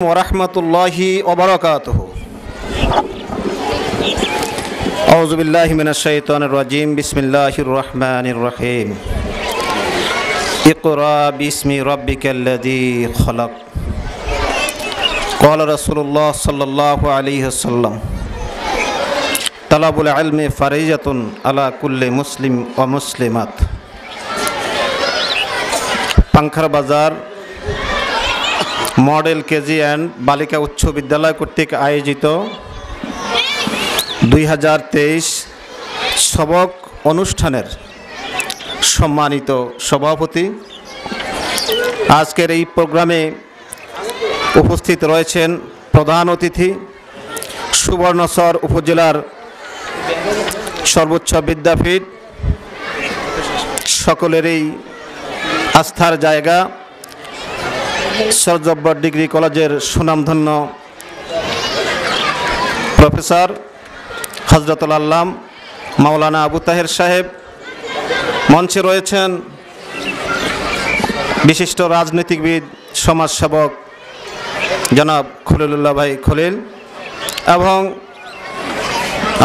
ওরহমতুল্লাহি ওবারাকাতুহু। আউযু বিল্লাহি মিনাশ শাইতানির রাজিম। বিসমিল্লাহির রহমানির রহিম। ইকরা বিসমি রাব্বিকাল্লাযী খলাক। ক্বালা রাসূলুল্লাহ সাল্লাল্লাহু আলাইহি ওয়াসাল্লাম, তালাবুল ইলমি ফারিজাতুন আলা কুল্লি মুসলিম ওয়া মুসলিমাত। পাংখার বাজার মডেল কেজি অ্যান্ড বালিকা উচ্চ বিদ্যালয় কর্তৃক আয়োজিত 2023 সবক অনুষ্ঠানের সম্মানিত সভাপতি, আজকের এই প্রোগ্রামে উপস্থিত রয়েছেন প্রধান অতিথি, সুবর্ণচর উপজেলার সর্বোচ্চ বিদ্যাপীঠ, সকলেরই আস্থার জায়গা সর জব্বার ডিগ্রি কলেজের সুনামধন্য প্রফেসর হযরতুল আল্লাম মাওলানা আবু তাহের সাহেব। মঞ্চে রয়েছেন বিশিষ্ট রাজনীতিবিদ, সমাজসেবক জনাব খলিলুল্লাহ ভাই খলিল, এবং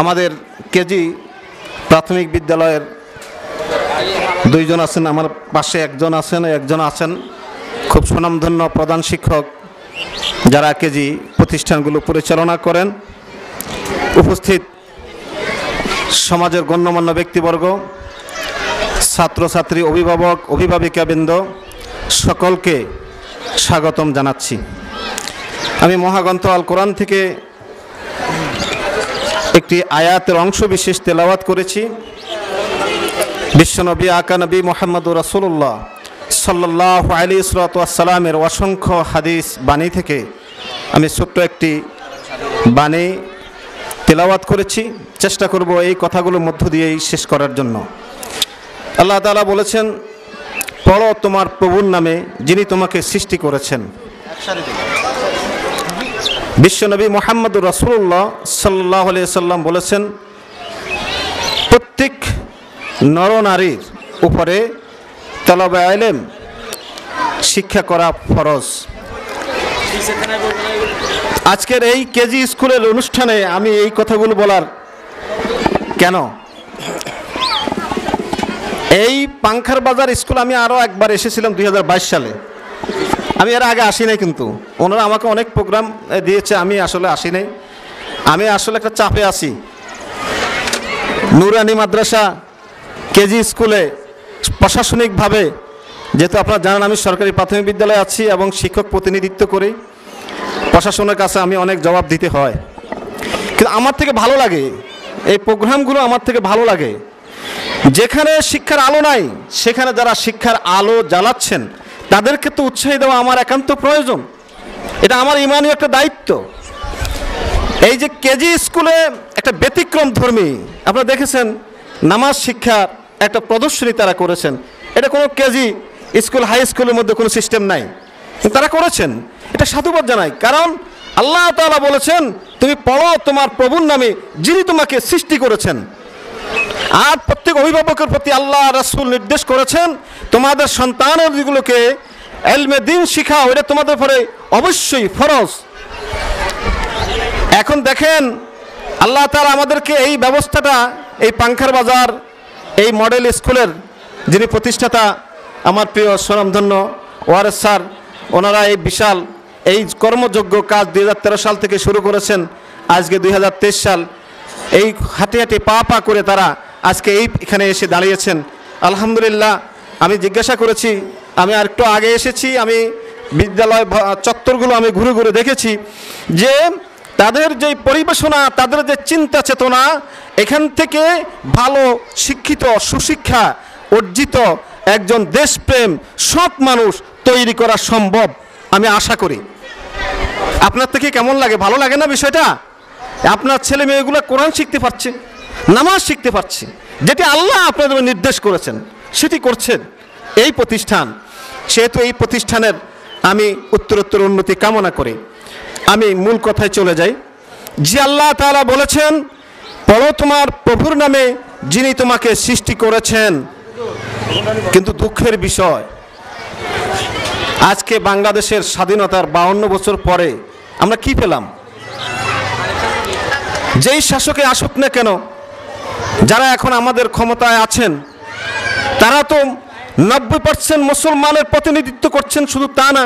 আমাদের কেজি প্রাথমিক বিদ্যালয়ের দুইজন আছেন, আমার পাশে একজন আছেন খুব সুনামধন্য প্রধান শিক্ষক, যারা কেজি প্রতিষ্ঠানগুলো পরিচালনা করেন। উপস্থিত সমাজের গণ্যমান্য ব্যক্তিবর্গ, ছাত্রছাত্রী, অভিভাবক, অভিভাবিকাবৃন্দ, সকলকে স্বাগতম জানাচ্ছি। আমি মহাগ্রন্থ আল কোরআন থেকে একটি আয়াতের অংশ বিশেষ তেলাওয়াত করেছি। বিশ্বনবী আকা নবী মুহাম্মদুর রাসূলুল্লাহ সাল্লাল্লাহু আলাইহি ওয়াসাল্লামের অসংখ্য হাদিস বাণী থেকে আমি ছোট্ট একটি বাণী তেলাওয়াত করেছি। চেষ্টা করব এই কথাগুলোর মধ্য দিয়েই শেষ করার জন্য। আল্লাহ তাআলা বলেছেন, পড়ো তোমার প্রভুর নামে যিনি তোমাকে সৃষ্টি করেছেন। বিশ্বনবী মুহাম্মদুর রাসূলুল্লাহ সাল্লাল্লাহু আলাইহি ওয়াসাল্লাম বলেছেন, প্রত্যেক নরনারীর উপরে তলবে ইলম শিক্ষা করা ফরজ। আজকের এই কেজি স্কুলের অনুষ্ঠানে আমি এই কথাগুলো বলার কেন, এই পাংখার বাজার স্কুল আমি আরও একবার এসেছিলাম 2022 সালে। আমি এর আগে আসি নাই, কিন্তু ওনারা আমাকে অনেক প্রোগ্রাম দিয়েছে, আমি আসলে আসি নাই। আমি আসলে একটা চাপে আছি। নুরানি মাদ্রাসা কেজি স্কুলে প্রশাসনিকভাবে, যেহেতু আপনারা জানেন আমি সরকারি প্রাথমিক বিদ্যালয়ে আছি এবং শিক্ষক প্রতিনিধিত্ব করি, প্রশাসনের কাছে আমি অনেক জবাব দিতে হয়। কিন্তু আমার থেকে ভালো লাগে এই প্রোগ্রামগুলো, আমার থেকে ভালো লাগে যেখানে শিক্ষার আলো নাই সেখানে যারা শিক্ষার আলো জ্বালাচ্ছেন তাদেরকে তো উৎসাহ দেওয়া আমার একান্ত প্রয়োজন। এটা আমার ইমানি একটা দায়িত্ব। এই যে কেজি স্কুলে একটা ব্যতিক্রম ধর্মী, আপনারা দেখেছেন নামাজ শিক্ষার একটা প্রদর্শনী তারা করেছেন। এটা কোনো কেজি স্কুল হাই স্কুলের মধ্যে কোনো সিস্টেম নাই, তারা করেছেন। এটা সাধুবাদ জানাই, কারণ আল্লাহ তাআলা বলেছেন, তুমি পড়ো তোমার প্রভুর নামে যিনি তোমাকে সৃষ্টি করেছেন। আর প্রত্যেক অভিভাবকের প্রতি আল্লাহ রাসূল নির্দেশ করেছেন, তোমাদের সন্তানগুলোকে ইলমে দ্বীন শিখাও, এটা তোমাদের উপরে অবশ্যই ফরজ। এখন দেখেন আল্লাহ তাআলা আমাদেরকে এই ব্যবস্থাটা, এই পাংখার বাজার এই মডেল স্কুলের যিনি প্রতিষ্ঠাতা আমার প্রিয় সুনামধন্য ওয়ারেস স্যার, ওনারা এই বিশাল এই কর্মযোগ্য কাজ 2013 সাল থেকে শুরু করেছেন। আজকে 2023 সাল, এই হাঁটি হাঁটি পা করে তারা আজকে এখানে এসে দাঁড়িয়েছেন। আলহামদুলিল্লাহ। আমি জিজ্ঞাসা করেছি, আমি আর একটু আগে এসেছি, আমি বিদ্যালয় চত্বরগুলো আমি ঘুরে ঘুরে দেখেছি যে তাদের যে পরিবেশনা, তাদের যে চিন্তা চেতনা, এখান থেকে ভালো শিক্ষিত সুশিক্ষা অর্জিত একজন দেশপ্রেম সৎ মানুষ তৈরি করা সম্ভব আমি আশা করি। আপনার থেকে কেমন লাগে? ভালো লাগে না বিষয়টা? আপনার ছেলে মেয়েগুলো কোরআন শিখতে পারছে, নামাজ শিখতে পারছে, যেটি আল্লাহ আপনাদের নির্দেশ করেছেন সেটি করছেন এই প্রতিষ্ঠান। সেহেতু এই প্রতিষ্ঠানের আমি উত্তরোত্তর উন্নতি কামনা করি। আমি মূল কথায় চলে যাই। যে আল্লাহ তাআলা বলেছেন, পড়ো তোমার প্রভুর নামে যিনি তোমাকে সৃষ্টি করেছেন। কিন্তু দুঃখের বিষয়, আজকে বাংলাদেশের স্বাধীনতার 52 বছর পরে আমরা কি পেলাম? যেই শাসকে আসুক না কেন, যারা এখন আমাদের ক্ষমতায় আছেন তারা তো 90% মুসলমানের প্রতিনিধিত্ব করছেন। শুধু তা না,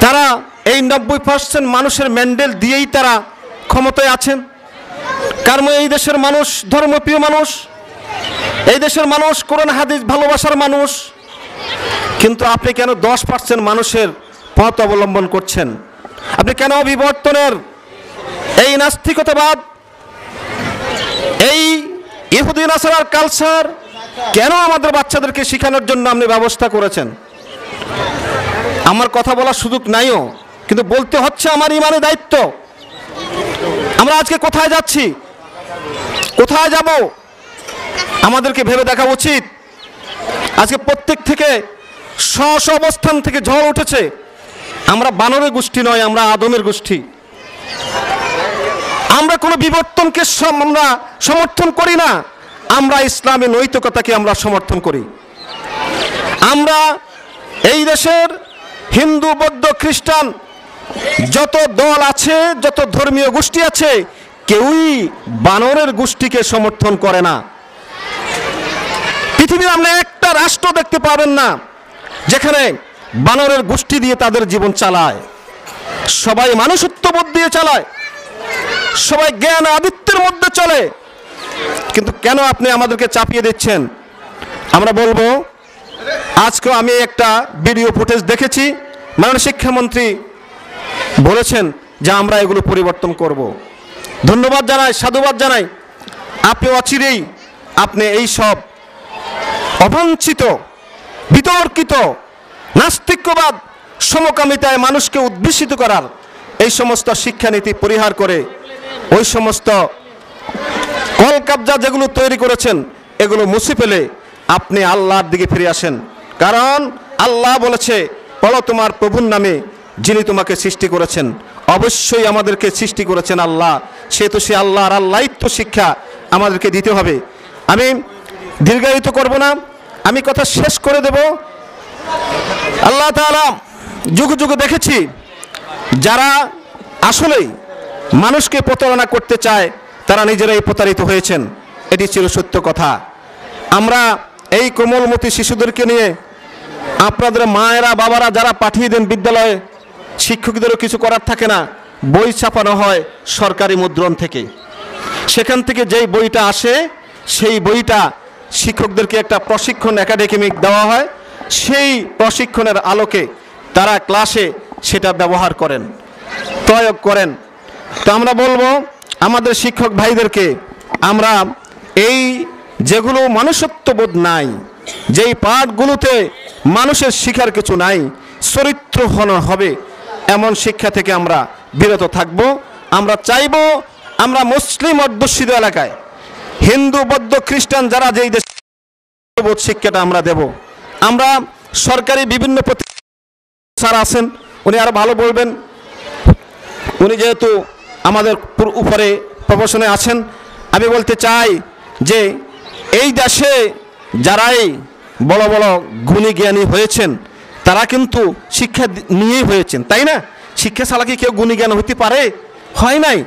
তারা এই 90% মানুষের ম্যান্ডেট দিয়েই তারা ক্ষমতায় আছেন। কারণ এই দেশের মানুষ ধর্মপ্রিয় মানুষ, এই দেশের মানুষ কোরআন হাদিস ভালোবাসার মানুষ। কিন্তু আপনি কেন 10% মানুষের পথ অবলম্বন করছেন? আপনি কেন বিবর্তনের এই নাস্তিকতাবাদ, এই ইহুদি নাসারার কালচার কেন আমাদের বাচ্চাদেরকে শেখানোর জন্য আপনি ব্যবস্থা করেছেন? আমার কথা বলার সুযোগ নাইও, কিন্তু বলতে হচ্ছে, আমার ইমানে দায়িত্ব। আমরা আজকে কোথায় যাচ্ছি, কোথায় যাব, আমাদেরকে ভেবে দেখা উচিত। আজকে প্রত্যেক থেকে স্ব অবস্থান থেকে ঝড় উঠেছে। আমরা বানরের গোষ্ঠী নয়, আমরা আদমের গোষ্ঠী। আমরা কোনো বিবর্তনকে আমরা সমর্থন করি না, আমরা ইসলামী নৈতিকতাকে আমরা সমর্থন করি। আমরা এই দেশের হিন্দু, বৌদ্ধ, খ্রিস্টান যত দল আছে, যত ধর্মীয় গোষ্ঠী আছে, কেউই বানরের গোষ্ঠীকে সমর্থন করে না। পৃথিবীর আপনি একটা রাষ্ট্র দেখতে পাবেন না যেখানে বানরের গোষ্ঠী দিয়ে তাদের জীবন চালায়। সবাই মানুষত্ববোধ দিয়ে চালায়, সবাই জ্ঞান আদিত্যের মধ্যে চলে। কিন্তু কেন আপনি আমাদেরকে চাপিয়ে দিচ্ছেন? আমরা বলবো, আজকেও আমি একটা ভিডিও ফুটেজ দেখেছি, মাননীয় শিক্ষামন্ত্রী বলেছেন যে আমরা এগুলো পরিবর্তন করব। ধন্যবাদ জানাই, সাধুবাদ জানাই। আপনি অচিরেই আপনি এই সব অবাঞ্ছিত, বিতর্কিত নাস্তিক্যবাদ, সমকামিতায় মানুষকে উদ্বিষিত করার এই সমস্ত শিক্ষানীতি পরিহার করে ওই সমস্ত কলকাবজা যেগুলো তৈরি করেছেন এগুলো মুছে ফেলে আপনি আল্লাহর দিকে ফিরে আসেন। কারণ আল্লাহ বলেছে, বলো তোমার প্রভুর নামে যিনি তোমাকে সৃষ্টি করেছেন। অবশ্যই আমাদেরকে সৃষ্টি করেছেন আল্লাহ, সেহেতু সে আল্লাহ, আর আল্লাহিত্ব শিক্ষা আমাদেরকে দিতে হবে। আমি দীর্ঘায়িত করব না, আমি কথা শেষ করে দেব। আল্লাহ তাআলা যুগ যুগ দেখেছি, যারা আসলেই মানুষকে প্রতারণা করতে চায় তারা নিজেরাই প্রতারিত হয়েছেন। এটি ছিল সত্য কথা। আমরা এই কোমলমতি শিশুদেরকে নিয়ে আপনাদের মায়েরা, বাবারা যারা পাঠিয়ে দেন বিদ্যালয়ে, শিক্ষকদেরও কিছু করার থাকে না, বই ছাপানো হয় সরকারি মুদ্রণ থেকে। সেখান থেকে যেই বইটা আসে সেই বইটা শিক্ষকদেরকে একটা প্রশিক্ষণ একাডেমিক দেওয়া হয়। সেই প্রশিক্ষণের আলোকে তারা ক্লাসে সেটা ব্যবহার করেন, প্রয়োগ করেন। তো আমরা বলবো আমাদের শিক্ষক ভাইদেরকে, আমরা এই যেগুলো মনুষ্যত্ববোধ নাই, যেই পাঠগুলোতে মানুষের শিখার কিছু নাই, চরিত্রহীন হবে এমন শিক্ষা থেকে আমরা বিরত থাকব। আমরা চাইব আমরা মুসলিম অধ্যুষিত এলাকায় হিন্দু, বৌদ্ধ, খ্রিস্টান যারা যেই দেশ শিক্ষাটা আমরা দেব। আমরা সরকারি বিভিন্ন স্যার আছেন, উনি আরো ভালো বলবেন, উনি যেহেতু আমাদের উপরে প্রফেশনে আছেন। আমি বলতে চাই যে এই দেশে যারাই বড় বড় গুণী জ্ঞানী হয়েছেন তারা কিন্তু শিক্ষা নিয়েই হয়েছেন, তাই না? শিক্ষা ছাড়া কি কেউ গুণী জ্ঞান হতে পারে? হয় নাই।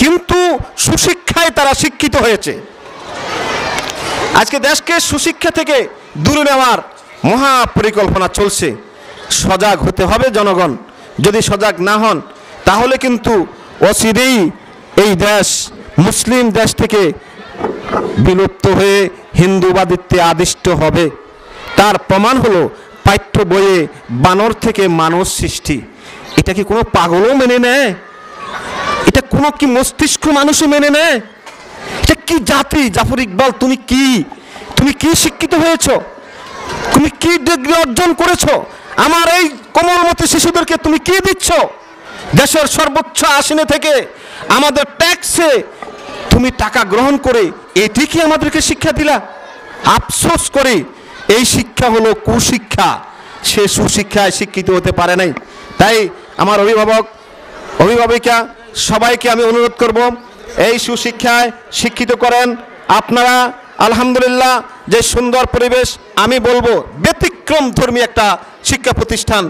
কিন্তু সুশিক্ষায় তারা শিক্ষিত হয়েছে। আজকে দেশকে সুশিক্ষা থেকে দূরে নেওয়ার মহা পরিকল্পনা চলছে। সজাগ হতে হবে জনগণ। যদি সজাগ না হন তাহলে কিন্তু অচিরেই এই দেশ মুসলিম দেশ থেকে বিলুপ্ত হয়ে হিন্দুবাদিত্বে আদিষ্ট হবে। তার প্রমাণ হলো পাঠ্য বইয়ে বানর থেকে মানুষ সৃষ্টি। এটা কি কোনো পাগলও মেনে নেয়? এটা কোনো কি মস্তিষ্ক মানুষও মেনে নেয়? এটা কি জাতি? জাফর ইকবাল, তুমি কি শিক্ষিত হয়েছ? তুমি কি ডিগ্রি অর্জন করেছো? আমার এই কোমলমতি শিশুদেরকে তুমি কি দিচ্ছ? দেশের সর্বোচ্চ আসনে থেকে আমাদের ট্যাক্সে তুমি টাকা গ্রহণ করে এটি কি আমাদেরকে শিক্ষা দিলা? আফসোস করি, এই শিক্ষা হলো কুশিক্ষা। সে সুশিক্ষায় শিক্ষিত হতে পারে নাই। তাই আমার অভিভাবিকা সবাইকে আমি অনুরোধ করব, এই সুশিক্ষায় শিক্ষিত করেন। আপনারা আলহামদুলিল্লাহ যে সুন্দর পরিবেশ আমি বলবো ব্যতিক্রম ধর্মী একটা শিক্ষা প্রতিষ্ঠান।